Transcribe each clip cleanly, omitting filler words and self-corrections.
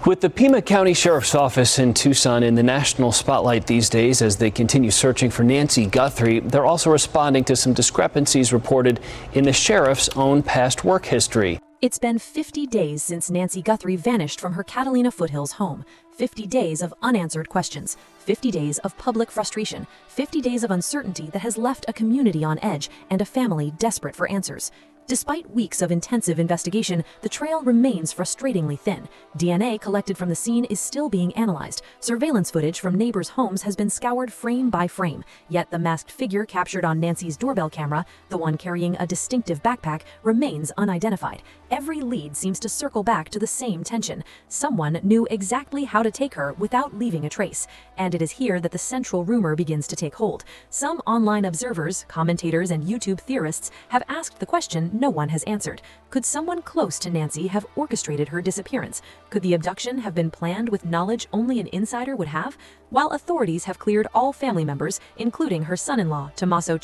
With the Pima County Sheriff's Office in Tucson in the national spotlight these days as they continue searching for Nancy Guthrie, they're also responding to some discrepancies reported in the sheriff's own past work history. It's been 50 days since Nancy Guthrie vanished from her Catalina Foothills home. 50 days of unanswered questions, 50 days of public frustration, 50 days of uncertainty that has left a community on edge and a family desperate for answers. Despite weeks of intensive investigation, the trail remains frustratingly thin. DNA collected from the scene is still being analyzed. Surveillance footage from neighbors' homes has been scoured frame by frame. Yet the masked figure captured on Nancy's doorbell camera, the one carrying a distinctive backpack, remains unidentified. Every lead seems to circle back to the same tension. Someone knew exactly how to take her without leaving a trace. And it is here that the central rumor begins to take hold. Some online observers, commentators, and YouTube theorists have asked the question no one has answered. Could someone close to Nancy have orchestrated her disappearance? Could the abduction have been planned with knowledge only an insider would have? While authorities have cleared all family members, including her son-in-law, Tommaso,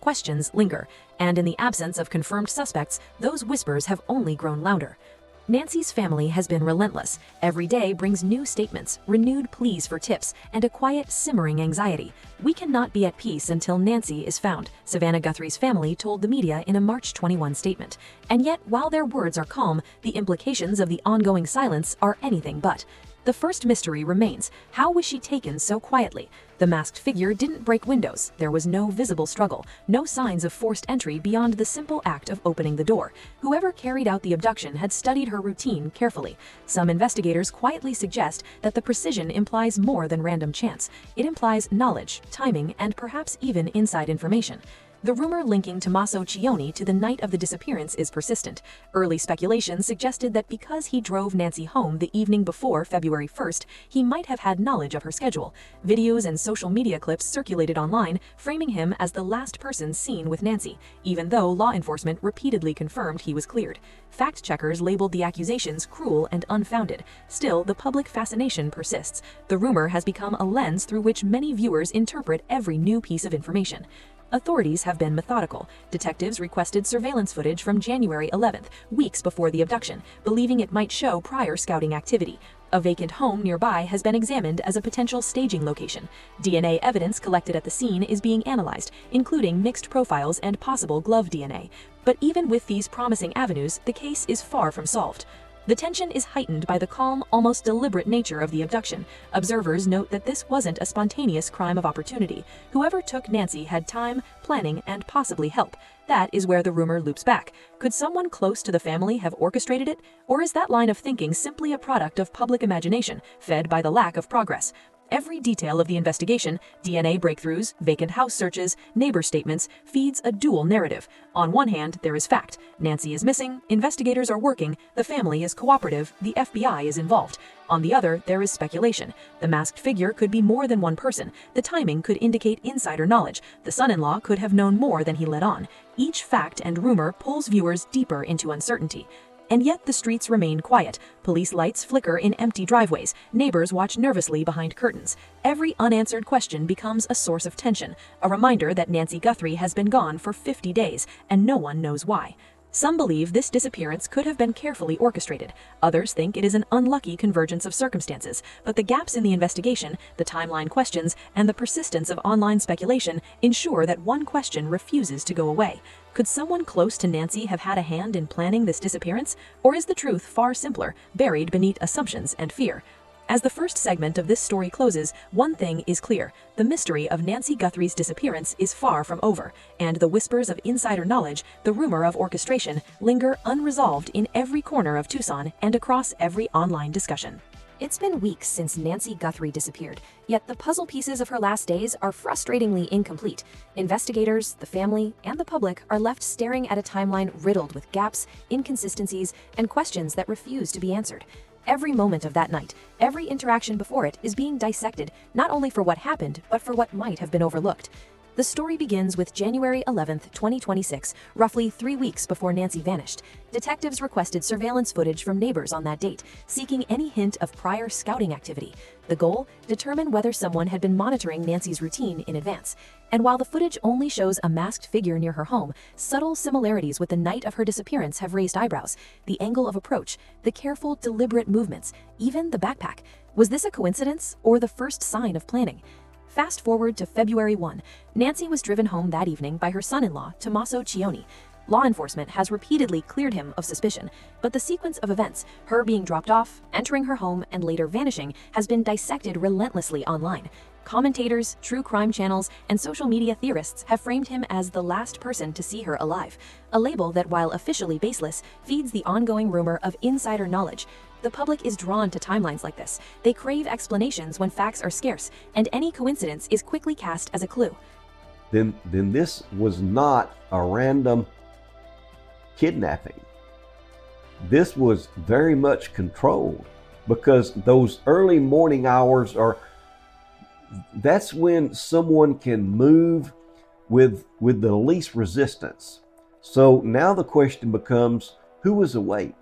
questions linger. And in the absence of confirmed suspects, those whispers have only grown louder. Nancy's family has been relentless. Every day brings new statements, renewed pleas for tips, and a quiet, simmering anxiety. "We cannot be at peace until Nancy is found," Savannah Guthrie's family told the media in a March 21 statement. And yet, while their words are calm, the implications of the ongoing silence are anything but. The first mystery remains. How was she taken so quietly? The masked figure didn't break windows. There was no visible struggle, no signs of forced entry beyond the simple act of opening the door. Whoever carried out the abduction had studied her routine carefully. Some investigators quietly suggest that the precision implies more than random chance. It implies knowledge, timing, and perhaps even inside information. The rumor linking Tommaso to the night of the disappearance is persistent. Early speculation suggested that because he drove Nancy home the evening before February 1st, he might have had knowledge of her schedule. Videos and social media clips circulated online, framing him as the last person seen with Nancy, even though law enforcement repeatedly confirmed he was cleared. Fact-checkers labeled the accusations cruel and unfounded. Still, the public fascination persists. The rumor has become a lens through which many viewers interpret every new piece of information. Authorities have been methodical. Detectives requested surveillance footage from January 11th, weeks before the abduction, believing it might show prior scouting activity. A vacant home nearby has been examined as a potential staging location. DNA evidence collected at the scene is being analyzed, including mixed profiles and possible glove DNA. But even with these promising avenues, the case is far from solved. The tension is heightened by the calm, almost deliberate nature of the abduction. Observers note that this wasn't a spontaneous crime of opportunity. Whoever took Nancy had time, planning, and possibly help. That is where the rumor loops back. Could someone close to the family have orchestrated it? Or is that line of thinking simply a product of public imagination, fed by the lack of progress? Every detail of the investigation, DNA breakthroughs, vacant house searches, neighbor statements, feeds a dual narrative. On one hand, there is fact. Nancy is missing, investigators are working, the family is cooperative, the FBI is involved. On the other, there is speculation. The masked figure could be more than one person. The timing could indicate insider knowledge. The son-in-law could have known more than he let on. Each fact and rumor pulls viewers deeper into uncertainty. And yet the streets remain quiet. Police lights flicker in empty driveways. Neighbors watch nervously behind curtains. Every unanswered question becomes a source of tension, a reminder that Nancy Guthrie has been gone for 50 days, and no one knows why. Some believe this disappearance could have been carefully orchestrated. Others think it is an unlucky convergence of circumstances. But the gaps in the investigation, the timeline questions, and the persistence of online speculation ensure that one question refuses to go away. Could someone close to Nancy have had a hand in planning this disappearance? Or is the truth far simpler, buried beneath assumptions and fear? As the first segment of this story closes, one thing is clear. The mystery of Nancy Guthrie's disappearance is far from over, and the whispers of insider knowledge, the rumor of orchestration, linger unresolved in every corner of Tucson and across every online discussion. It's been weeks since Nancy Guthrie disappeared, yet the puzzle pieces of her last days are frustratingly incomplete. Investigators, the family, and the public are left staring at a timeline riddled with gaps, inconsistencies, and questions that refuse to be answered. Every moment of that night, every interaction before it is being dissected, not only for what happened, but for what might have been overlooked. The story begins with January 11, 2026, roughly 3 weeks before Nancy vanished. Detectives requested surveillance footage from neighbors on that date, seeking any hint of prior scouting activity. The goal? Determine whether someone had been monitoring Nancy's routine in advance. And while the footage only shows a masked figure near her home, subtle similarities with the night of her disappearance have raised eyebrows. The angle of approach, the careful, deliberate movements, even the backpack. Was this a coincidence or the first sign of planning? Fast forward to February 1. Nancy was driven home that evening by her son-in-law, Tommaso. Law enforcement has repeatedly cleared him of suspicion, but the sequence of events, her being dropped off, entering her home, and later vanishing, has been dissected relentlessly online. Commentators, true crime channels, and social media theorists have framed him as the last person to see her alive, a label that, while officially baseless, feeds the ongoing rumor of insider knowledge. The public is drawn to timelines like this. They crave explanations when facts are scarce, and any coincidence is quickly cast as a clue. Then this was not a random kidnapping. This was very much controlled, because those early morning hours that's when someone can move with the least resistance. So now the question becomes, who was awake?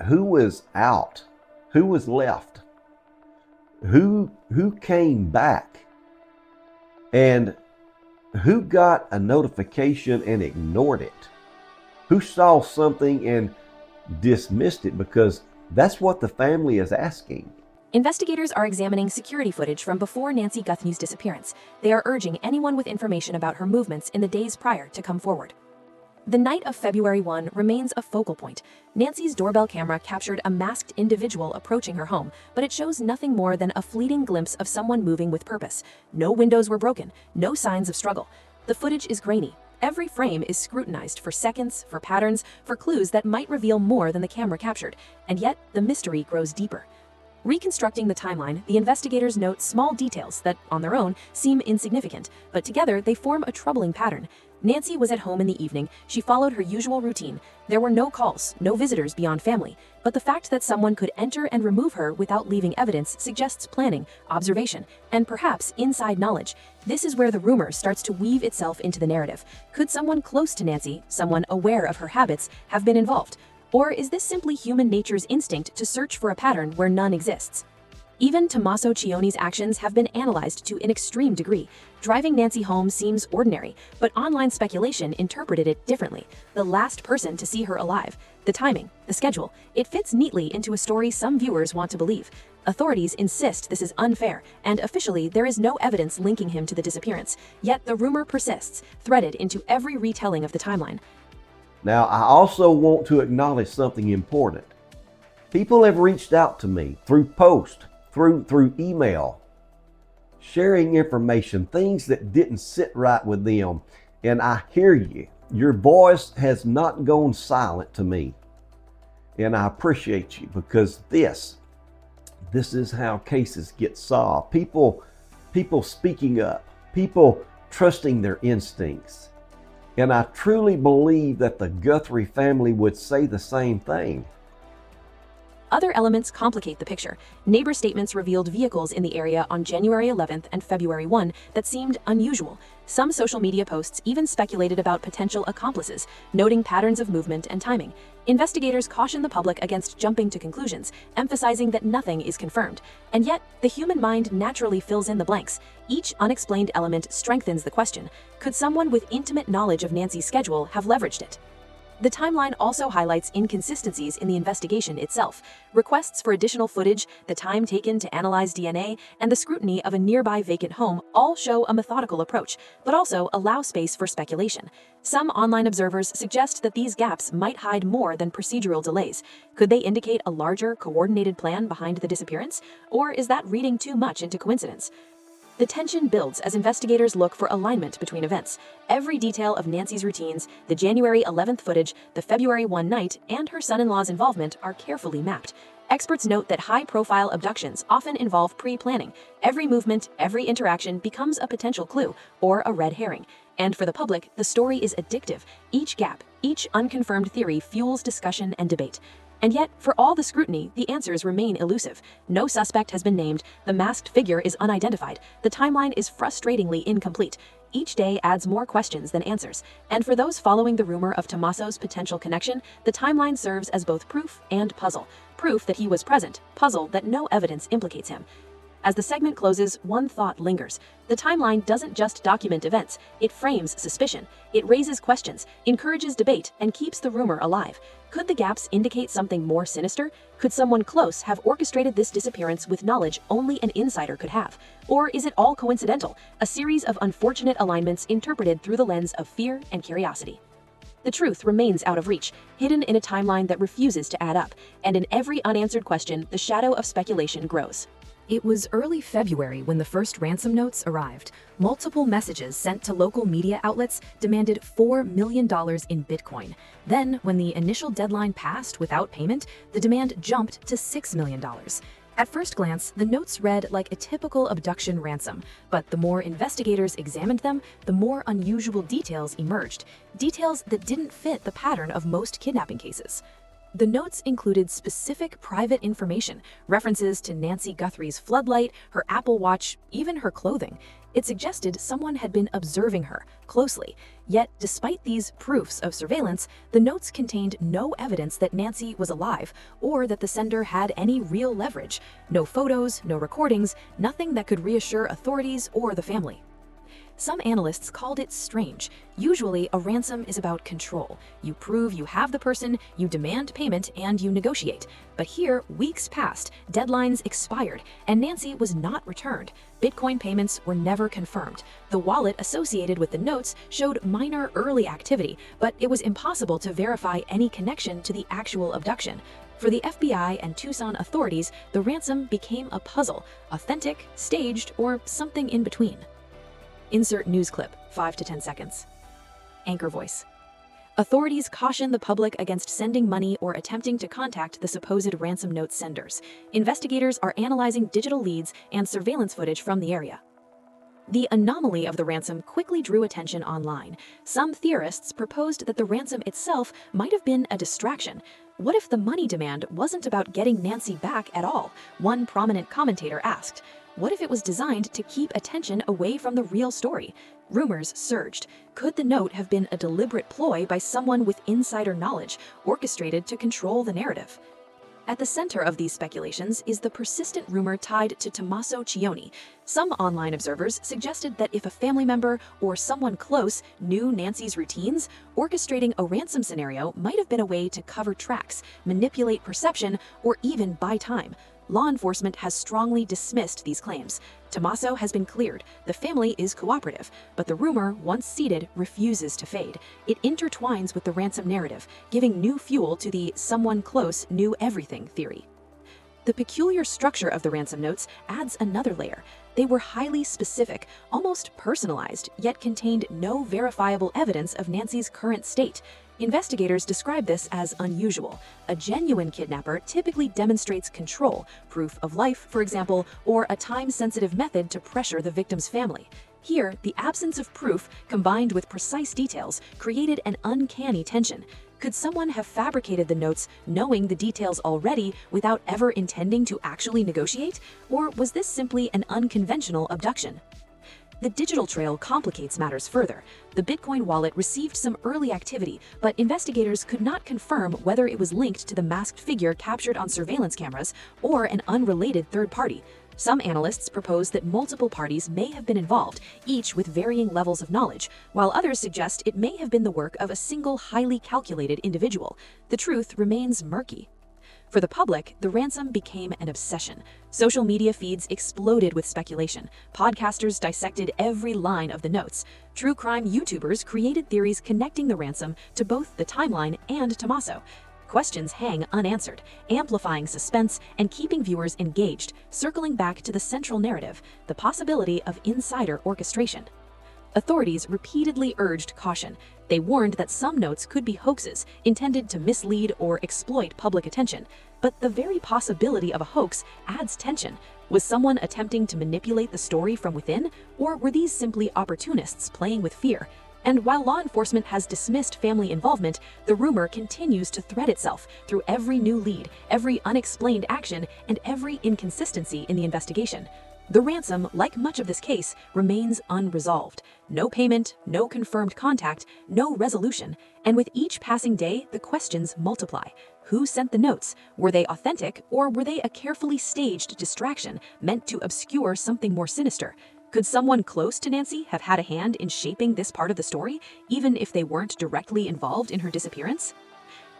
Who was out? Who was left? Who came back? And who got a notification and ignored it? Who saw something and dismissed it? Because that's what the family is asking. Investigators are examining security footage from before Nancy Guthrie's disappearance. They are urging anyone with information about her movements in the days prior to come forward. The night of February 1 remains a focal point. Nancy's doorbell camera captured a masked individual approaching her home, but it shows nothing more than a fleeting glimpse of someone moving with purpose. No windows were broken, no signs of struggle. The footage is grainy. Every frame is scrutinized for seconds, for patterns, for clues that might reveal more than the camera captured. And yet, the mystery grows deeper. Reconstructing the timeline, the investigators note small details that, on their own, seem insignificant, but together they form a troubling pattern. Nancy was at home in the evening. She followed her usual routine. There were no calls, no visitors beyond family, but the fact that someone could enter and remove her without leaving evidence suggests planning, observation, and perhaps inside knowledge. This is where the rumor starts to weave itself into the narrative. Could someone close to Nancy, someone aware of her habits, have been involved? Or is this simply human nature's instinct to search for a pattern where none exists? Even Tommaso Cioni's actions have been analyzed to an extreme degree. Driving Nancy home seems ordinary, but online speculation interpreted it differently. The last person to see her alive, the timing, the schedule, it fits neatly into a story some viewers want to believe. Authorities insist this is unfair, and officially there is no evidence linking him to the disappearance. Yet the rumor persists, threaded into every retelling of the timeline. Now, I also want to acknowledge something important. People have reached out to me through post, through email, sharing information, things that didn't sit right with them. And I hear you. Your voice has not gone silent to me. And I appreciate you, because this is how cases get solved. People speaking up, people trusting their instincts. And I truly believe that the Guthrie family would say the same thing. Other elements complicate the picture. Neighbor statements revealed vehicles in the area on January 11th and February 1 that seemed unusual. Some social media posts even speculated about potential accomplices, noting patterns of movement and timing. Investigators caution the public against jumping to conclusions, emphasizing that nothing is confirmed. And yet, the human mind naturally fills in the blanks. Each unexplained element strengthens the question: could someone with intimate knowledge of Nancy's schedule have leveraged it? The timeline also highlights inconsistencies in the investigation itself. Requests for additional footage, the time taken to analyze DNA, and the scrutiny of a nearby vacant home all show a methodical approach, but also allow space for speculation. Some online observers suggest that these gaps might hide more than procedural delays. Could they indicate a larger, coordinated plan behind the disappearance? Or is that reading too much into coincidence? The tension builds as investigators look for alignment between events. Every detail of Nancy's routines, the January 11th footage, the February 1 night, and her son-in-law's involvement are carefully mapped. Experts note that high-profile abductions often involve pre-planning. Every movement, every interaction becomes a potential clue or a red herring. And for the public, the story is addictive. Each gap, each unconfirmed theory fuels discussion and debate. And yet, for all the scrutiny, the answers remain elusive. No suspect has been named, the masked figure is unidentified, the timeline is frustratingly incomplete. Each day adds more questions than answers. And for those following the rumor of Tommaso's potential connection, the timeline serves as both proof and puzzle. Proof that he was present, puzzle that no evidence implicates him. As the segment closes, one thought lingers. The timeline doesn't just document events, it frames suspicion. It raises questions, encourages debate, and keeps the rumor alive. Could the gaps indicate something more sinister? Could someone close have orchestrated this disappearance with knowledge only an insider could have? Or is it all coincidental, a series of unfortunate alignments interpreted through the lens of fear and curiosity? The truth remains out of reach, hidden in a timeline that refuses to add up, and in every unanswered question, the shadow of speculation grows. It was early February when the first ransom notes arrived. Multiple messages sent to local media outlets demanded $4 million in Bitcoin. Then, when the initial deadline passed without payment, the demand jumped to $6 million. At first glance, the notes read like a typical abduction ransom, but the more investigators examined them, the more unusual details emerged. Details that didn't fit the pattern of most kidnapping cases. The notes included specific private information, references to Nancy Guthrie's floodlight, her Apple Watch, even her clothing. It suggested someone had been observing her closely. Yet, despite these proofs of surveillance, the notes contained no evidence that Nancy was alive or that the sender had any real leverage. No photos, no recordings, nothing that could reassure authorities or the family. Some analysts called it strange. Usually, a ransom is about control. You prove you have the person, you demand payment, and you negotiate. But here, weeks passed, deadlines expired, and Nancy was not returned. Bitcoin payments were never confirmed. The wallet associated with the notes showed minor early activity, but it was impossible to verify any connection to the actual abduction. For the FBI and Tucson authorities, the ransom became a puzzle, authentic, staged, or something in between. Insert news clip, 5 to 10 seconds. Anchor voice. Authorities caution the public against sending money or attempting to contact the supposed ransom note senders. Investigators are analyzing digital leads and surveillance footage from the area. The anomaly of the ransom quickly drew attention online. Some theorists proposed that the ransom itself might have been a distraction. What if the money demand wasn't about getting Nancy back at all? One prominent commentator asked. What if it was designed to keep attention away from the real story? Rumors surged. Could the note have been a deliberate ploy by someone with insider knowledge, orchestrated to control the narrative? At the center of these speculations is the persistent rumor tied to Tommaso Cioni. Some online observers suggested that if a family member or someone close knew Nancy's routines, orchestrating a ransom scenario might have been a way to cover tracks, manipulate perception, or even buy time. Law enforcement has strongly dismissed these claims. Tommaso has been cleared. The family is cooperative, but the rumor, once seeded, refuses to fade. It intertwines with the ransom narrative, giving new fuel to the "someone close knew everything" theory. The peculiar structure of the ransom notes adds another layer. They were highly specific, almost personalized, yet contained no verifiable evidence of Nancy's current state. Investigators describe this as unusual. A genuine kidnapper typically demonstrates control, proof of life, for example, or a time-sensitive method to pressure the victim's family. Here, the absence of proof, combined with precise details, created an uncanny tension. Could someone have fabricated the notes knowing the details already without ever intending to actually negotiate? Or was this simply an unconventional abduction? The digital trail complicates matters further. The Bitcoin wallet received some early activity, but investigators could not confirm whether it was linked to the masked figure captured on surveillance cameras or an unrelated third party. Some analysts propose that multiple parties may have been involved, each with varying levels of knowledge, while others suggest it may have been the work of a single highly calculated individual. The truth remains murky. For the public, the ransom became an obsession. Social media feeds exploded with speculation. Podcasters dissected every line of the notes. True crime YouTubers created theories connecting the ransom to both the timeline and Tommaso. Questions hang unanswered, amplifying suspense and keeping viewers engaged, circling back to the central narrative, the possibility of insider orchestration. Authorities repeatedly urged caution. They warned that some notes could be hoaxes, intended to mislead or exploit public attention. But the very possibility of a hoax adds tension. Was someone attempting to manipulate the story from within, or were these simply opportunists playing with fear? And while law enforcement has dismissed family involvement, the rumor continues to thread itself through every new lead, every unexplained action, and every inconsistency in the investigation. The ransom, like much of this case, remains unresolved. No payment, no confirmed contact, no resolution. And with each passing day, the questions multiply. Who sent the notes? Were they authentic, or were they a carefully staged distraction meant to obscure something more sinister? Could someone close to Nancy have had a hand in shaping this part of the story, even if they weren't directly involved in her disappearance?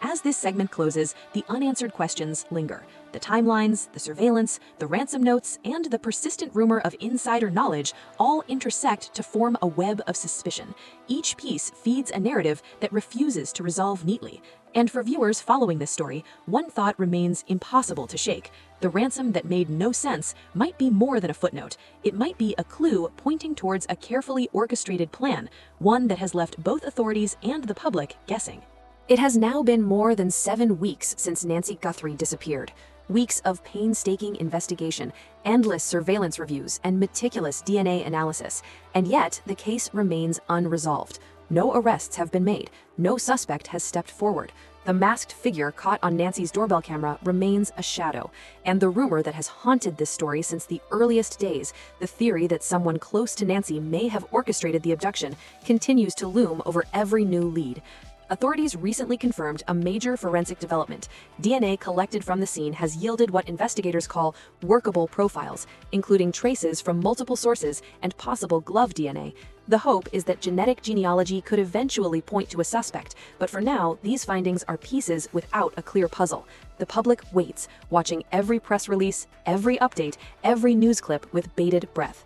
As this segment closes, the unanswered questions linger. The timelines, the surveillance, the ransom notes, and the persistent rumor of insider knowledge all intersect to form a web of suspicion. Each piece feeds a narrative that refuses to resolve neatly. And for viewers following this story, one thought remains impossible to shake. The ransom that made no sense might be more than a footnote. It might be a clue pointing towards a carefully orchestrated plan, one that has left both authorities and the public guessing. It has now been more than 7 weeks since Nancy Guthrie disappeared. Weeks of painstaking investigation, endless surveillance reviews, and meticulous DNA analysis. And yet, the case remains unresolved. No arrests have been made. No suspect has stepped forward. The masked figure caught on Nancy's doorbell camera remains a shadow. And the rumor that has haunted this story since the earliest days, the theory that someone close to Nancy may have orchestrated the abduction, continues to loom over every new lead. Authorities recently confirmed a major forensic development. DNA collected from the scene has yielded what investigators call workable profiles, including traces from multiple sources and possible glove DNA. The hope is that genetic genealogy could eventually point to a suspect, but for now, these findings are pieces without a clear puzzle. The public waits, watching every press release, every update, every news clip with bated breath.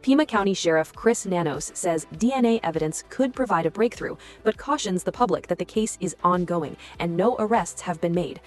Pima County Sheriff Chris Nanos says DNA evidence could provide a breakthrough, but cautions the public that the case is ongoing and no arrests have been made.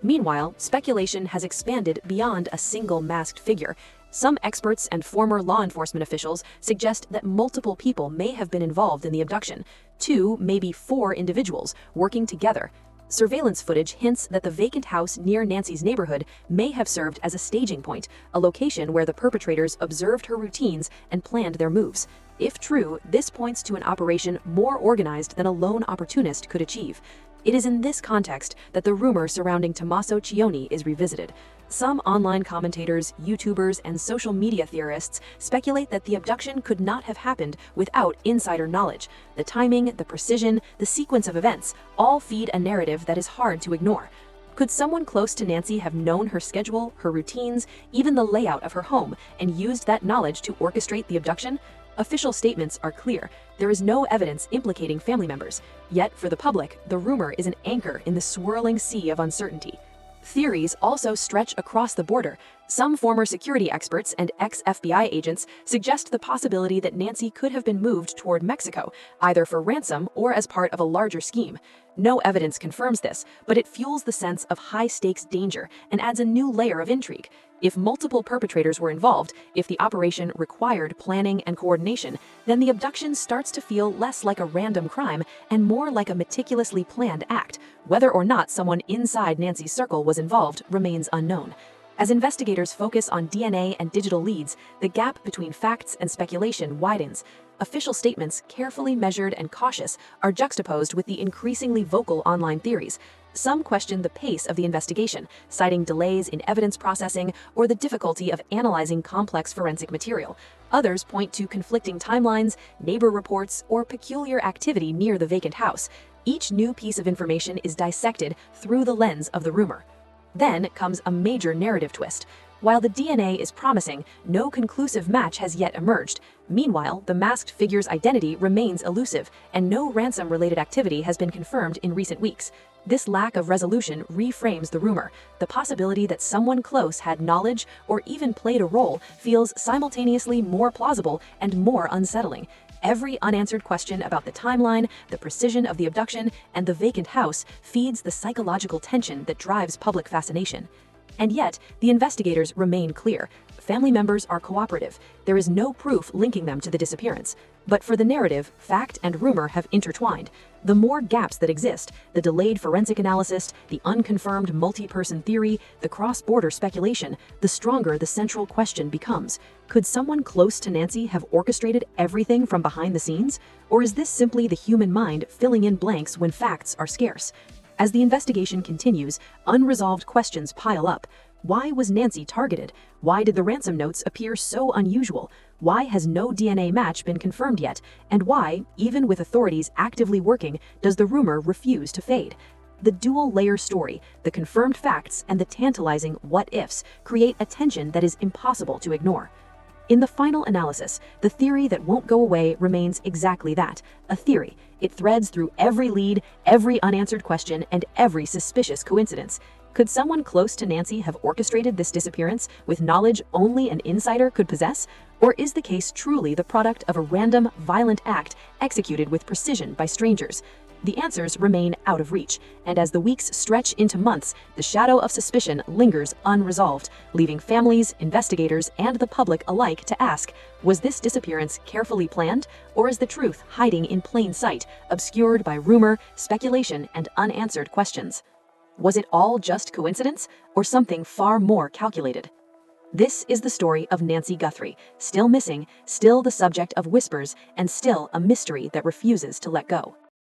Meanwhile, speculation has expanded beyond a single masked figure. Some experts and former law enforcement officials suggest that multiple people may have been involved in the abduction, 2, maybe 4 individuals working together. Surveillance footage hints that the vacant house near Nancy's neighborhood may have served as a staging point, a location where the perpetrators observed her routines and planned their moves. If true, this points to an operation more organized than a lone opportunist could achieve. It is in this context that the rumor surrounding Tommaso is revisited. Some online commentators, YouTubers, and social media theorists speculate that the abduction could not have happened without insider knowledge. The timing, the precision, the sequence of events all feed a narrative that is hard to ignore. Could someone close to Nancy have known her schedule, her routines, even the layout of her home, and used that knowledge to orchestrate the abduction? Official statements are clear. There is no evidence implicating family members. Yet, for the public, the rumor is an anchor in the swirling sea of uncertainty. Theories also stretch across the border. Some former security experts and ex-FBI agents suggest the possibility that Nancy could have been moved toward Mexico, either for ransom or as part of a larger scheme. No evidence confirms this, but it fuels the sense of high-stakes danger and adds a new layer of intrigue. If multiple perpetrators were involved, if the operation required planning and coordination, then the abduction starts to feel less like a random crime and more like a meticulously planned act. Whether or not someone inside Nancy's circle was involved remains unknown. As investigators focus on DNA and digital leads, the gap between facts and speculation widens. Official statements, carefully measured and cautious, are juxtaposed with the increasingly vocal online theories. Some question the pace of the investigation, citing delays in evidence processing or the difficulty of analyzing complex forensic material. Others point to conflicting timelines, neighbor reports, or peculiar activity near the vacant house. Each new piece of information is dissected through the lens of the rumor. Then comes a major narrative twist. While the DNA is promising, no conclusive match has yet emerged. Meanwhile, the masked figure's identity remains elusive, and no ransom-related activity has been confirmed in recent weeks. This lack of resolution reframes the rumor. The possibility that someone close had knowledge or even played a role feels simultaneously more plausible and more unsettling. Every unanswered question about the timeline, the precision of the abduction, and the vacant house feeds the psychological tension that drives public fascination. And yet, the investigators remain clear. Family members are cooperative. There is no proof linking them to the disappearance. But for the narrative, fact and rumor have intertwined. The more gaps that exist, the delayed forensic analysis, the unconfirmed multi-person theory, the cross-border speculation, the stronger the central question becomes. Could someone close to Nancy have orchestrated everything from behind the scenes? Or is this simply the human mind filling in blanks when facts are scarce? As the investigation continues, unresolved questions pile up. Why was Nancy targeted? Why did the ransom notes appear so unusual? Why has no DNA match been confirmed yet? And why, even with authorities actively working, does the rumor refuse to fade? The dual-layer story, the confirmed facts, and the tantalizing what-ifs create a tension that is impossible to ignore. In the final analysis, the theory that won't go away remains exactly that, a theory. It threads through every lead, every unanswered question, and every suspicious coincidence. Could someone close to Nancy have orchestrated this disappearance with knowledge only an insider could possess? Or is the case truly the product of a random, violent act executed with precision by strangers? The answers remain out of reach, and as the weeks stretch into months, the shadow of suspicion lingers unresolved, leaving families, investigators, and the public alike to ask, was this disappearance carefully planned, or is the truth hiding in plain sight, obscured by rumor, speculation, and unanswered questions? Was it all just coincidence, or something far more calculated? This is the story of Nancy Guthrie, still missing, still the subject of whispers, and still a mystery that refuses to let go.